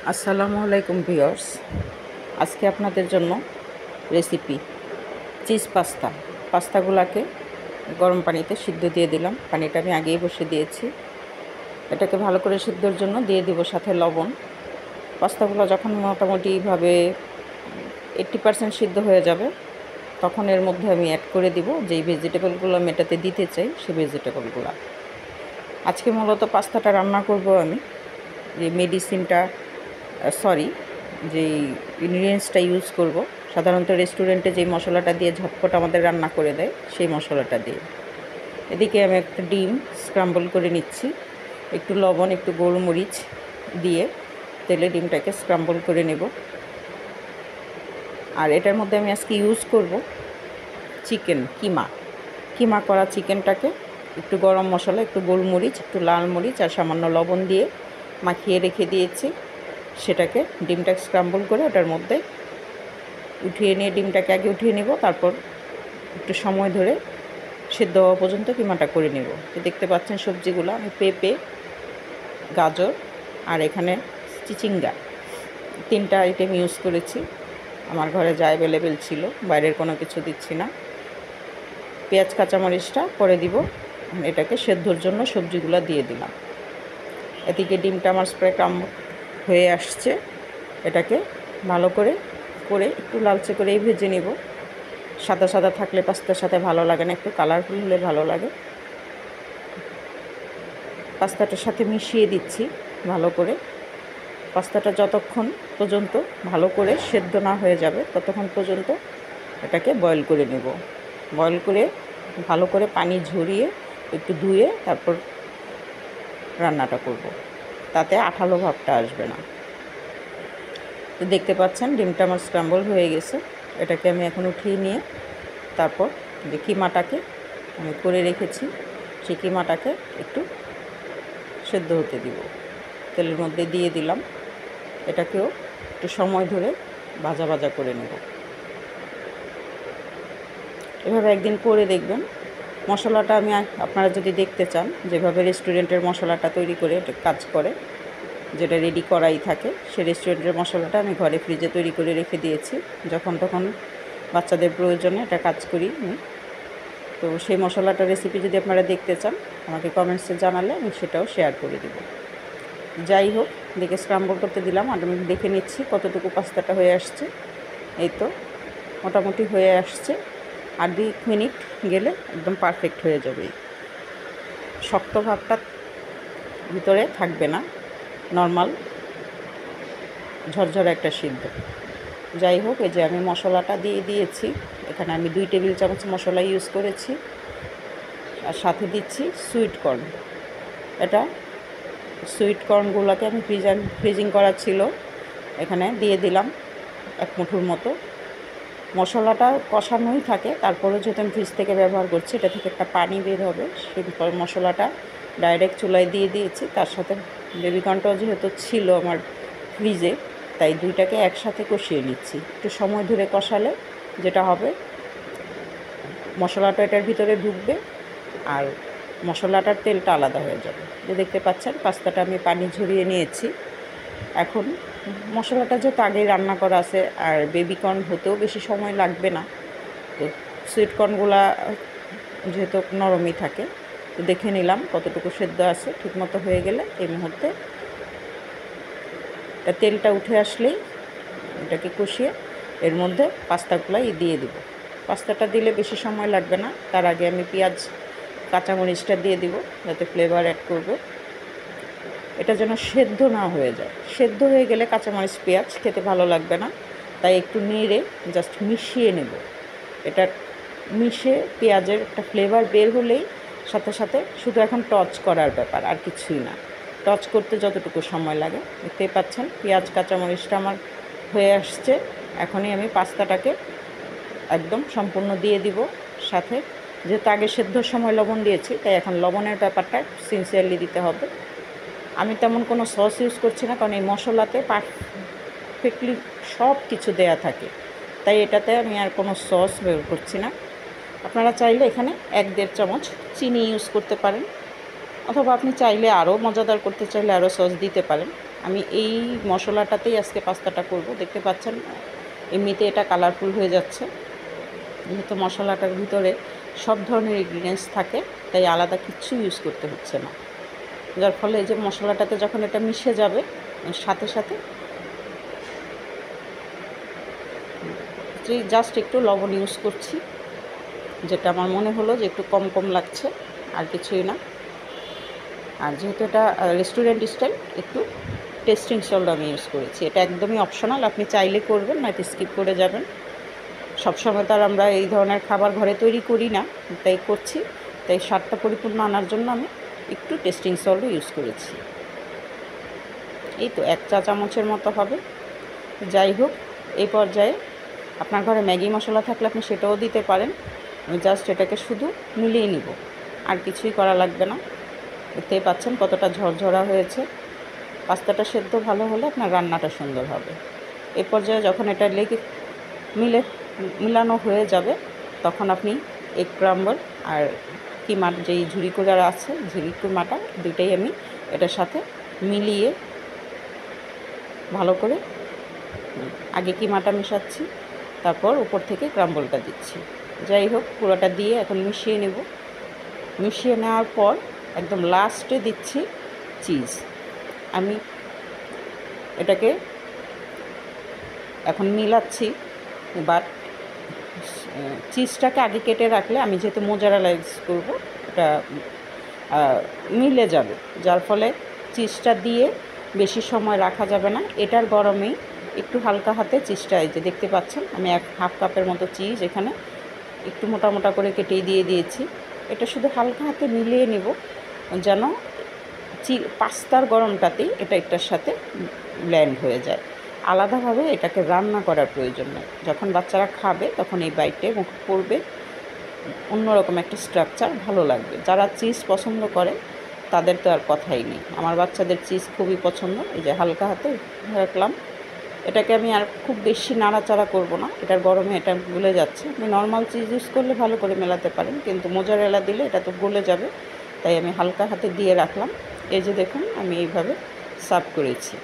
আসসালামু আলাইকুম ভিউয়ার্স। আজকে আপনাদের জন্য রেসিপি চিজ পাস্তাগুলোকে গরম পানিতে সিদ্ধ দিয়ে দিলাম। পানিটা আমি আগেই বসে দিয়েছি। এটাকে ভালো করে সিদ্ধর জন্য দিয়ে দিব সাথে লবণ। পাস্তাগুলো যখন মোটামুটিভাবে 80% সিদ্ধ হয়ে যাবে তখন এর মধ্যে আমি অ্যাড করে দিব যেই ভেজিটেবলগুলো আমি এটাতে দিতে চাই সেই ভেজিটেবলগুলো। আজকে মূলত পাস্তাটা রান্না করব আমি যে যেই ইনগ্রিডিয়েন্টসটা ইউজ করব সাধারণত রেস্টুরেন্টে যেই মশলাটা দিয়ে ঝটপট আমাদের রান্না করে দেয় সেই মশলাটা দিয়ে। এদিকে আমি একটা ডিম স্ক্রাম্বল করে নিচ্ছি, একটু লবণ একটু গোলমরিচ দিয়ে তেলে ডিমটাকে স্ক্রাম্বল করে নেব। আর এটার মধ্যে আমি আজকে ইউজ করব কিমা করা চিকেনটাকে একটু গরম মশলা একটু গোলমরিচ একটু লাল মরিচ আর সামান্য লবণ দিয়ে মাখিয়ে রেখে দিয়েছি। সেটাকে ডিমটা স্ক্রাম্বল করে ওটার মধ্যে উঠিয়ে নিয়ে ডিমটাকে আগে উঠিয়ে নেব, তারপর একটু সময় ধরে সেদ্ধ হওয়া পর্যন্ত কিমাটা করে নেব। তো দেখতে পাচ্ছেন সবজিগুলো আমি পেঁপে, গাজর আর এখানে চিচিঙ্গা 3টা আইটেম ইউজ করেছি। আমার ঘরে যা অ্যাভেলেবেল ছিল, বাইরের কোনো কিছু দিচ্ছি না। পেঁয়াজ কাঁচামরিচটা পরে দিব। এটাকে সেদ্ধর জন্য সবজিগুলো দিয়ে দিলাম। এদিকে ডিমটা আমার হয়ে আসছে। এটাকে ভালো করে একটু লালচে করে ভেজে নেব। সাদা সাদা থাকলে পাস্তার সাথে ভালো লাগে না, একটু কালারফুল হলে ভালো লাগে। পাস্তাটার সাথে মিশিয়ে দিচ্ছি ভালো করে। পাস্তাটা যতক্ষণ পর্যন্ত ভালো করে সেদ্ধ না হয়ে যাবে ততক্ষণ পর্যন্ত এটাকে বয়েল করে নেব। বয়েল করে ভালো করে পানি ঝরিয়ে একটু ধুয়ে তারপর রান্নাটা করব, তাতে আঠালো ভাবটা আসবে না। তো দেখতে পাচ্ছেন ডিমটা আমার স্ক্রাম্বল হয়ে গেছে। এটাকে আমি এখন উঠিয়ে নিয়ে তারপর যে কিমাটাকে আমি করে রেখেছি সেই কিমাটাকে একটু সেদ্ধ হতে দিব। তেলের মধ্যে দিয়ে দিলাম। এটাকেও একটু সময় ধরে ভাজা করে নেব। এভাবে একদিন করে দেখবেন। মশলাটা আমি আপনারা যদি দেখতে চান যেভাবে রেস্টুরেন্টের মশলাটা তৈরি করে কাজ করে, যেটা রেডি করাই থাকে, সেই রেস্টুরেন্টের মশলাটা আমি ঘরে ফ্রিজে তৈরি করে রেখে দিয়েছি। যখন তখন বাচ্চাদের প্রয়োজনে এটা কাজ করি আমি। তো সেই মশলাটার রেসিপি যদি আপনারা দেখতে চান আমাকে কমেন্টসে জানালে আমি সেটাও শেয়ার করে দেব। যাই হোক, দেখে স্ক্রাম্বল করতে দিলাম আর আমি দেখে নিচ্ছি কতটুকু পাস্তাটা হয়ে আসছে। এই তো মোটামুটি হয়ে আসছে। আর 2 মিনিট গেলে একদম পারফেক্ট হয়ে যাবে। শক্ত ভাবটা ভিতরে থাকবে না, নর্মাল ঝরঝরে একটা সিদ্ধ। যাই হোক, এই যে আমি মশলাটা দিয়ে দিয়েছি। এখানে আমি 2 টেবিল চামচ মশলা ইউজ করেছি আর সাথে দিচ্ছি সুইট কর্ন। এটা সুইট কর্নগুলোকে আমি ফ্রিজিং করা ছিল, এখানে দিয়ে দিলাম 1 মুঠোর মতো। মশলাটা কষানোই থাকে, তারপরেও যেহেতু আমি ফ্রিজ থেকে ব্যবহার করছি এটা থেকে একটা পানি বের হবে। সেই মশলাটা ডাইরেক্ট চুলায় দিয়ে দিয়েছি। তার সাথে বেবিকর্নটাও যেহেতু ছিল আমার ফ্রিজে, তাই দুইটাকে একসাথে কষিয়ে নিচ্ছি। একটু সময় ধরে কষালে যেটা হবে, মশলাটা এটার ভিতরে ঢুকবে আর মশলাটার তেলটা আলাদা হয়ে যাবে। যে দেখতে পাচ্ছেন পাস্তাটা আমি পানি ঝরিয়ে নিয়েছি। এখন মশলাটা যেহেতু আগেই রান্না করা আছে আর বেবিকর্ন হতেও বেশি সময় লাগবে না, তো সুইট কর্নগুলা যেহেতু নরমই থাকে, তো দেখে নিলাম কতটুকু সেদ্ধ আছে। ঠিকমতো হয়ে গেলে এই মুহূর্তে তেলটা উঠে আসলেই এটাকে কষিয়ে এর মধ্যে পাস্তাগুলাই দিয়ে দিব। পাস্তাটা দিলে বেশি সময় লাগবে না। তার আগে আমি পেঁয়াজ কাঁচামরিচটা দিয়ে দিব যাতে ফ্লেভার অ্যাড করব। এটা যেন সেদ্ধ না হয়ে যায়। সেদ্ধ হয়ে গেলে কাঁচামরিচ পেঁয়াজ খেতে ভালো লাগবে না, তাই একটু নেড়ে জাস্ট মিশিয়ে নেব। এটা মিশে পেঁয়াজের একটা ফ্লেভার বের হলেই সাথে সাথে শুধু এখন টচ করার ব্যাপার, আর কিছুই না। টচ করতে যতটুকু সময় লাগে দেখতেই পাচ্ছেন পেঁয়াজ কাঁচামরিচটা আমার হয়ে আসছে। এখনই আমি পাস্তাটাকে একদম সম্পূর্ণ দিয়ে দিব। সাথে যেহেতু আগে সেদ্ধর সময় লবণ দিয়েছি, তাই এখন লবণের ব্যাপারটা সিনসিয়ারলি দিতে হবে। আমি তেমন কোনো সস ইউজ করছি না, কারণ এই মশলাতে পারফেক্টলি সব কিছু দেয়া থাকে, তাই এটাতে আমি আর কোনো সস ব্যবহার করছি না। আপনারা চাইলে এখানে 1-1.5 চামচ চিনি ইউজ করতে পারেন, অথবা আপনি চাইলে আরও মজাদার করতে চাইলে আরও সস দিতে পারেন। আমি এই মশলাটাতেই আজকে পাস্তাটা করব। দেখতে পাচ্ছেন এমনিতে এটা কালারফুল হয়ে যাচ্ছে, যেহেতু মশলাটার ভিতরে সব ধরনের ইনগ্রিডিয়েন্টস থাকে, তাই আলাদা কিচ্ছু ইউজ করতে হচ্ছে না। যার ফলে এই যে মশলাটাতে যখন এটা মিশে যাবে, সাথে সাথে জাস্ট একটু লবণ ইউজ করছি, যেটা আমার মনে হলো যে একটু কম কম লাগছে, আর কিছুই না। আর যেহেতু এটা রেস্টুরেন্ট স্টাইল, একটু টেস্টিং সল্ট আমি ইউজ করেছি। এটা একদমই অপশনাল, আপনি চাইলে করবেন, নয়তো স্কিপ করে যাবেন। সবসময় তো আর আমরা এই ধরনের খাবার ঘরে তৈরি করি না, তাই করছি। তাই স্বাদটা পরিপূর্ণ আনার জন্য আমি একটু টেস্টিং সল্টও ইউজ করেছি। এই তো 1 চা চামচের মতো হবে। যাই হোক, এই পর্যায়ে আপনার ঘরে ম্যাগি মশলা থাকলে আপনি সেটাও দিতে পারেন। আমি জাস্ট এটাকে শুধু মিলিয়ে নিব, আর কিছুই করা লাগবে না। দেখতেই পাচ্ছেন কতটা ঝরঝরা হয়েছে। পাস্তাটা সেদ্ধ ভালো হলে আপনার রান্নাটা সুন্দর হবে। এই পর্যায়ে যখন এটা মিলানো হয়ে যাবে, তখন আপনি এগ ক্রাম্বল আর কিমার যেই ঝুরি করে আছে, ঝুরি কিমাটা দুইটাই আমি এটার সাথে মিলিয়ে ভালো করে আগে কিমাটা মেশাচ্ছি, তারপর উপর থেকে ক্রাম্বলটা দিচ্ছি। যাই হোক, পুরোটা দিয়ে এখন মিশিয়ে নেব। মিশিয়ে নেওয়ার পর একদম লাস্টে দিচ্ছি চিজ। আমি এটাকে এখন মিলাচ্ছি, বাট চিজটাকে আগে কেটে রাখলে, আমি যেহেতু মোজারেলা ইউজ করবো, এটা মিলে যাবে। যার ফলে চিজটা দিয়ে বেশি সময় রাখা যাবে না। এটার গরমেই একটু হালকা হাতে চিজটা, এই যে দেখতে পাচ্ছেন আমি হাফ কাপের মতো চিজ এখানে একটু মোটা মোটা করে কেটেই দিয়ে দিয়েছি। এটা শুধু হালকা হাতে মিলিয়ে নেব, যেন পাস্তার গরমটাতেই এটা একটার সাথে ব্লেন্ড হয়ে যায়। আলাদাভাবে এটাকে রান্না করার প্রয়োজন নেই। যখন বাচ্চারা খাবে তখন এই বাইটে মুখ পড়বে, অন্যরকম একটা স্ট্রাকচার ভালো লাগবে। যারা চিজ পছন্দ করে তাদের তো আর কথাই নেই। আমার বাচ্চাদের চিজ খুবই পছন্দ। এই যে হালকা হাতে রাখলাম, এটাকে আমি আর খুব বেশি নাড়াচাড়া করব না, এটার গরমে এটা গলে যাচ্ছে। আপনি নর্মাল চিজ ইউজ করলে ভালো করে মেলাতে পারেন, কিন্তু মোজারেলা দিলে এটা তো গলে যাবে, তাই আমি হালকা হাতে দিয়ে রাখলাম। এই যে দেখুন, আমি এইভাবে সার্ভ করেছি।